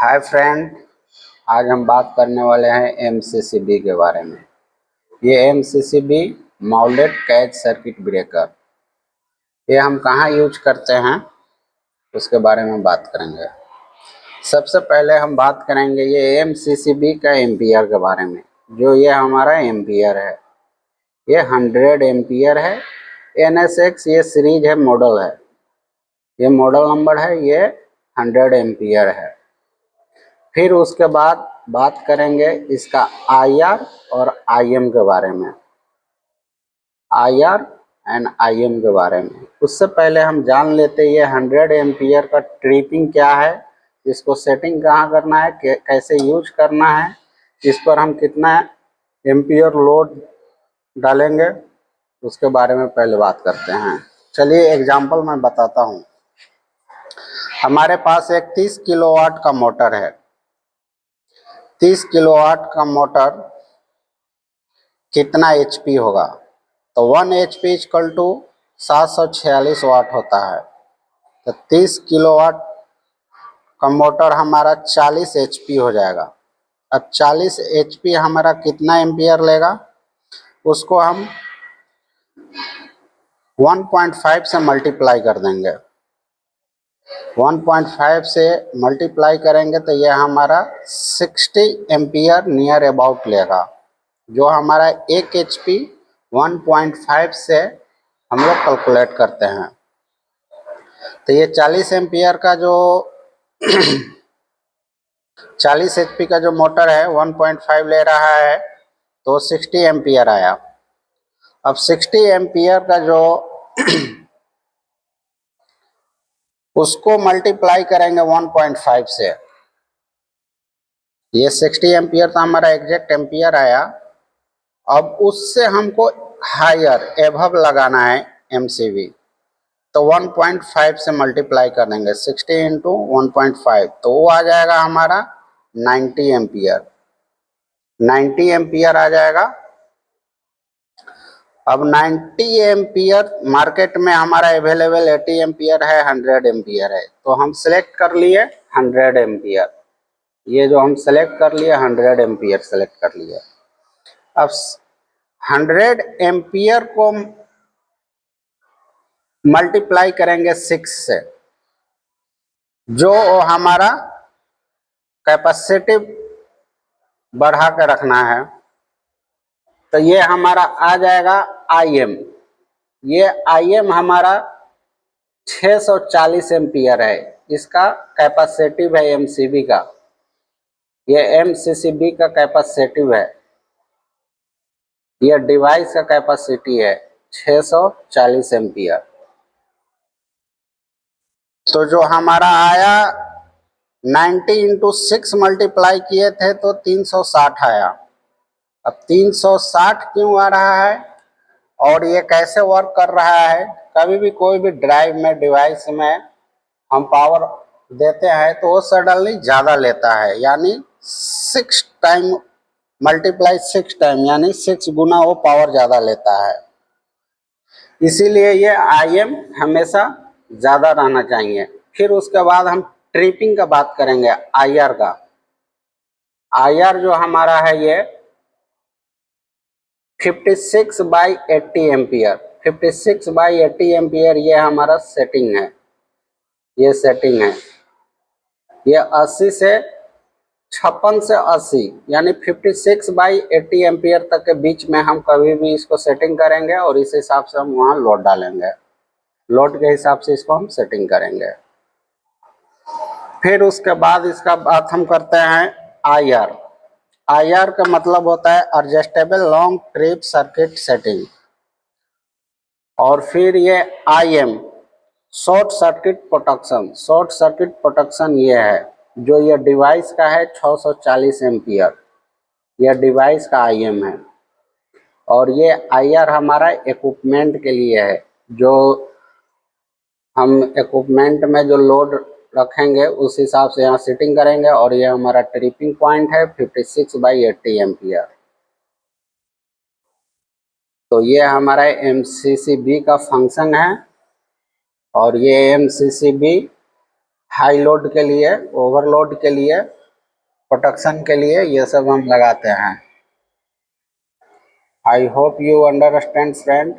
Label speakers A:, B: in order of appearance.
A: Hi friend, आज हम बात करने वाले हैं एमसीसीबी के बारे में। ये एमसीसीबी माउल्टेड कैच सर्किट ब्रेकर, ये हम कहाँ यूज करते हैं उसके बारे में बात करेंगे। सबसे पहले हम बात करेंगे ये एमसीसीबी का एम्पियर के बारे में। जो ये हमारा एम्पियर है, ये 100 एम्पियर है। NSX ये सीरीज है, मॉडल है, ये मॉडल नंबर है, ये 100 एम्पियर है। फिर उसके बाद बात करेंगे इसका IR और IM के बारे में। IR एंड IM के बारे में उससे पहले हम जान लेते हैं ये 100 एम्पियर का ट्रिपिंग क्या है, इसको सेटिंग कहाँ करना है, कैसे यूज करना है, इस पर हम कितना एम्पियर लोड डालेंगे, उसके बारे में पहले बात करते हैं। चलिए एग्जांपल मैं बताता हूँ। हमारे पास एक 30 किलोवाट का मोटर है। 30 किलोवाट का मोटर कितना HP होगा, तो 1 HP इक्वल टू 746 वाट होता है। तो 30 किलोवाट का मोटर हमारा 40 HP हो जाएगा। अब 40 HP हमारा कितना एम्पियर लेगा, उसको हम 1.5 से मल्टीप्लाई कर देंगे। 1.5 से मल्टीप्लाई करेंगे तो ये हमारा 60 एम्पियर नियर अबाउट लेगा। जो हमारा 1 HP 1.5 से हम लोग कैलकुलेट करते हैं। तो ये 40 एम्पियर का जो 40 HP का जो मोटर है 1.5 ले रहा है, तो 60 एम्पियर आया। अब 60 एम्पियर का जो उसको मल्टीप्लाई करेंगे 1.5 से, ये 60 एम्पियर तो हमारा एग्जैक्ट एम्पियर आया। अब उससे हमको हायर एभव लगाना है MCV, तो 1.5 से मल्टीप्लाई कर देंगे। 60 इंटू 1.5 तो वो आ जाएगा हमारा 90 एम्पियर। 90 एम्पियर आ जाएगा। अब 90 एम्पियर मार्केट में हमारा अवेलेबल 80 एम्पियर है, 100 एम्पियर है, तो हम सेलेक्ट कर लिए 100 एम्पियर। ये जो हम सेलेक्ट कर लिए 100 एम्पियर सेलेक्ट कर लिए। अब 100 एम्पियर को मल्टीप्लाई करेंगे 6 से, जो हमारा कैपेसिटी बढ़ा के रखना है, तो ये हमारा आ जाएगा IM। ये IM हमारा 640 एम्पियर है। इसका कैपेसिटिव है MCB का, ये MCCB का कैपेसिटिव है, ये डिवाइस का कैपेसिटी है 640 एम्पियर। तो जो हमारा आया 90 इंटू 6 मल्टीप्लाई किए थे तो 360 आया। अब 360 क्यों आ रहा है और ये कैसे वर्क कर रहा है, कभी भी कोई भी ड्राइव में डिवाइस में हम पावर देते हैं तो वो सडनली ज़्यादा लेता है, यानी 6 टाइम मल्टीप्लाई 6 टाइम, यानी 6 गुना वो पावर ज़्यादा लेता है। इसीलिए ये IM हमेशा ज़्यादा रहना चाहिए। फिर उसके बाद हम ट्रिपिंग का बात करेंगे IR का। IR जो हमारा है ये 56/80 एम्पियर। 56/80 एम्पियर ये हमारा सेटिंग है, ये सेटिंग है। ये 80 से 56 से 80 यानी 56/80 एम्पियर तक के बीच में हम कभी भी इसको सेटिंग करेंगे और इस हिसाब से हम वहाँ लोड डालेंगे। लोड के हिसाब से इसको हम सेटिंग करेंगे। फिर उसके बाद इसका बात हम करते हैं IR। IR का मतलब होता है adjustable long trip circuit setting. और फिर ये IM short circuit protection. Short circuit protection ये है, जो ये डिवाइस का है 640 एम्पियर, यह डिवाइस का IM है। और ये IR हमारा इक्विपमेंट के लिए है, जो हम इक्विपमेंट में जो लोड रखेंगे उस हिसाब से यहाँ सेटिंग करेंगे। और ये हमारा ट्रिपिंग पॉइंट है 56/80 एम्पियर। तो ये हमारा MCCB का फंक्शन है। और ये MCCB हाई लोड के लिए, ओवरलोड के लिए, प्रोटेक्शन के लिए ये सब हम लगाते हैं। I hope you understand friend.